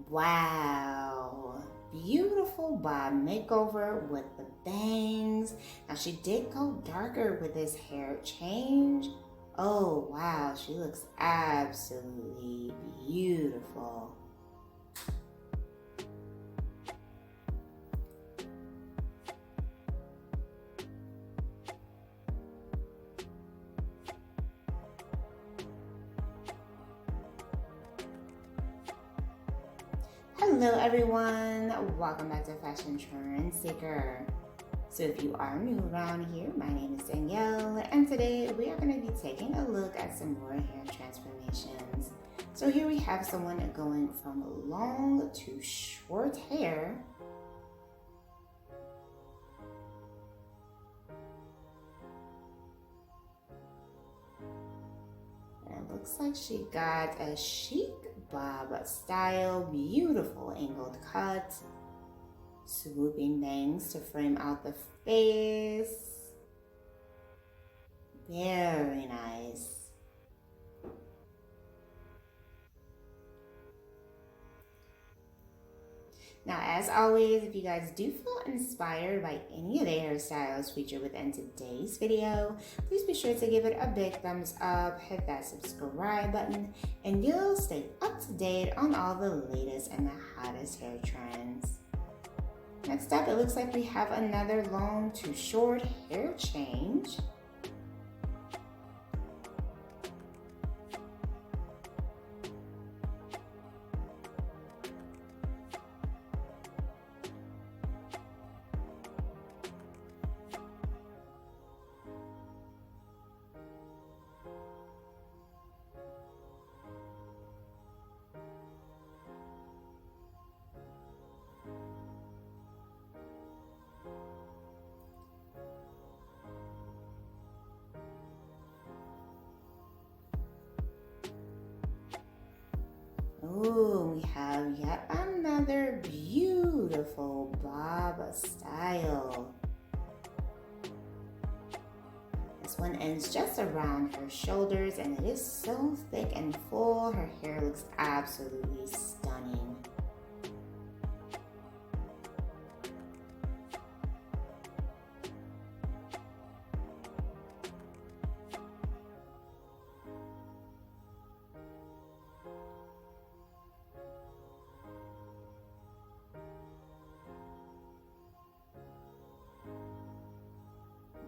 Wow, beautiful bob makeover with the bangs. Now she did go darker with this hair change. Oh wow, she looks absolutely beautiful. Hello everyone, welcome back to Fashion Trend Seeker. So if you are new around here, my name is Danielle, and today we are going to be taking a look at some more hair transformations. So here we have someone going from long to short hair. And it looks like she got a chic bob style, beautiful angled cut, swooping bangs to frame out the face. Very nice. Now, as always, if you guys do feel inspired by any of the hairstyles featured within today's video, please be sure to give it a big thumbs up, hit that subscribe button, and you'll stay up to date on all the latest and the hottest hair trends. Next up, it looks like we have another long to short hair change. Ooh, we have yet another beautiful bob style. This one ends just around her shoulders and it is so thick and full. Her hair looks absolutely stunning.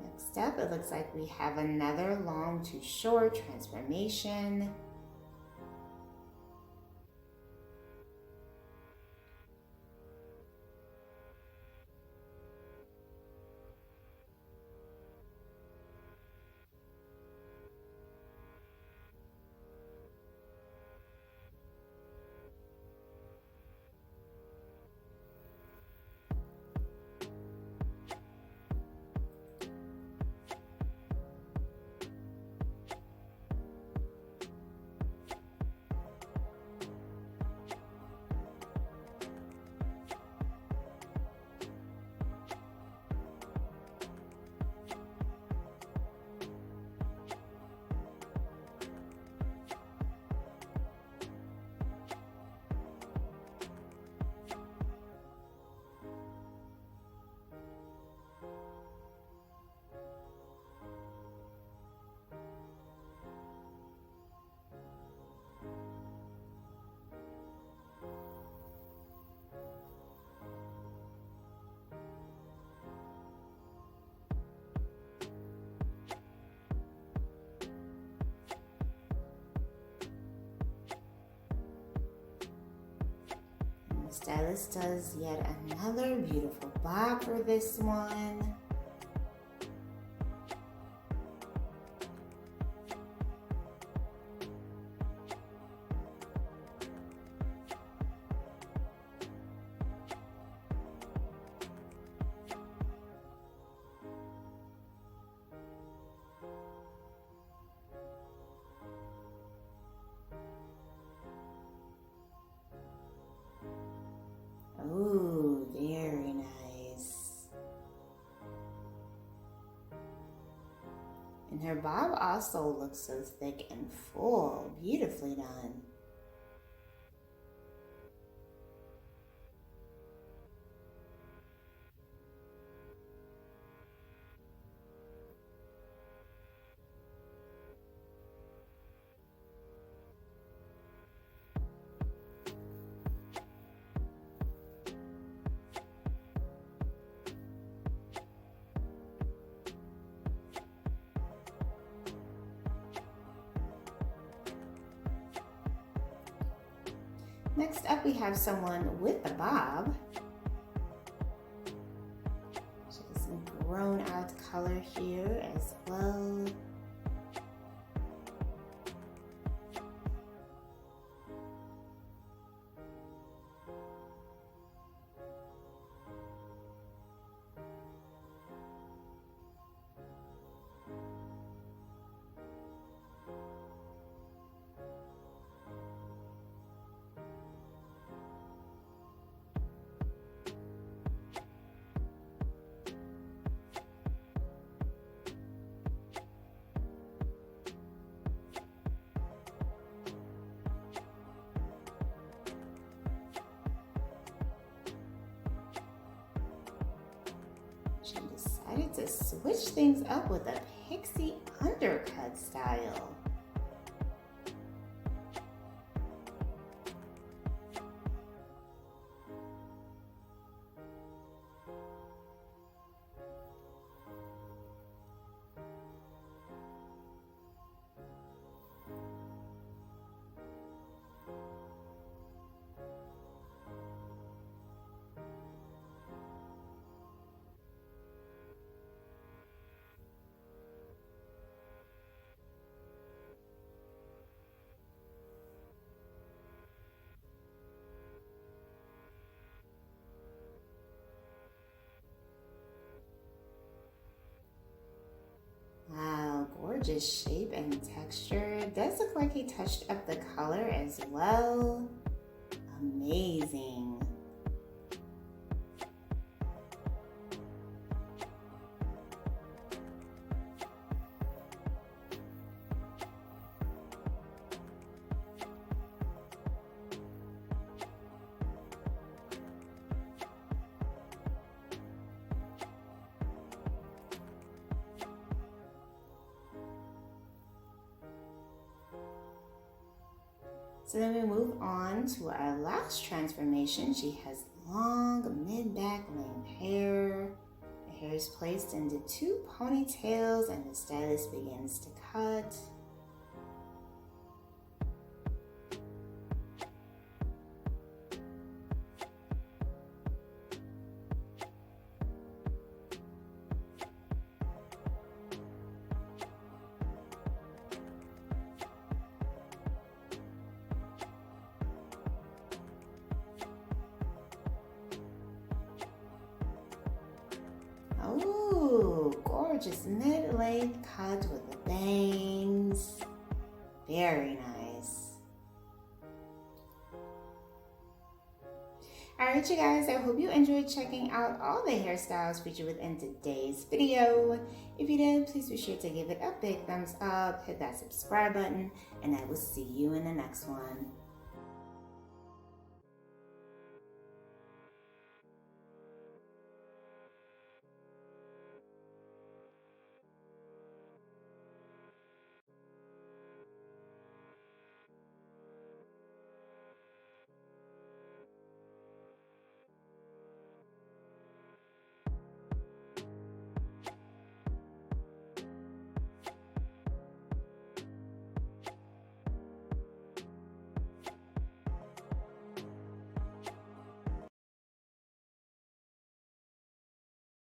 Next up, it looks like we have another long to short transformation. The stylist does yet another beautiful bob for this one. Ooh, very nice. And her bob also looks so thick and full. Beautifully done. Next up, we have someone with a bob. She has some grown out color here as well. She decided to switch things up with a Pixie undercut style. Wow, gorgeous shape and texture. It does look like he touched up the color as well. Amazing. So then we move on to our last transformation. She has long mid-back length hair. The hair is placed into two ponytails and the stylist begins to cut. Ooh, gorgeous mid-length cut with the bangs. Very nice. Alright you guys, I hope you enjoyed checking out all the hairstyles featured within today's video. If you did, please be sure to give it a big thumbs up, hit that subscribe button, and I will see you in the next one.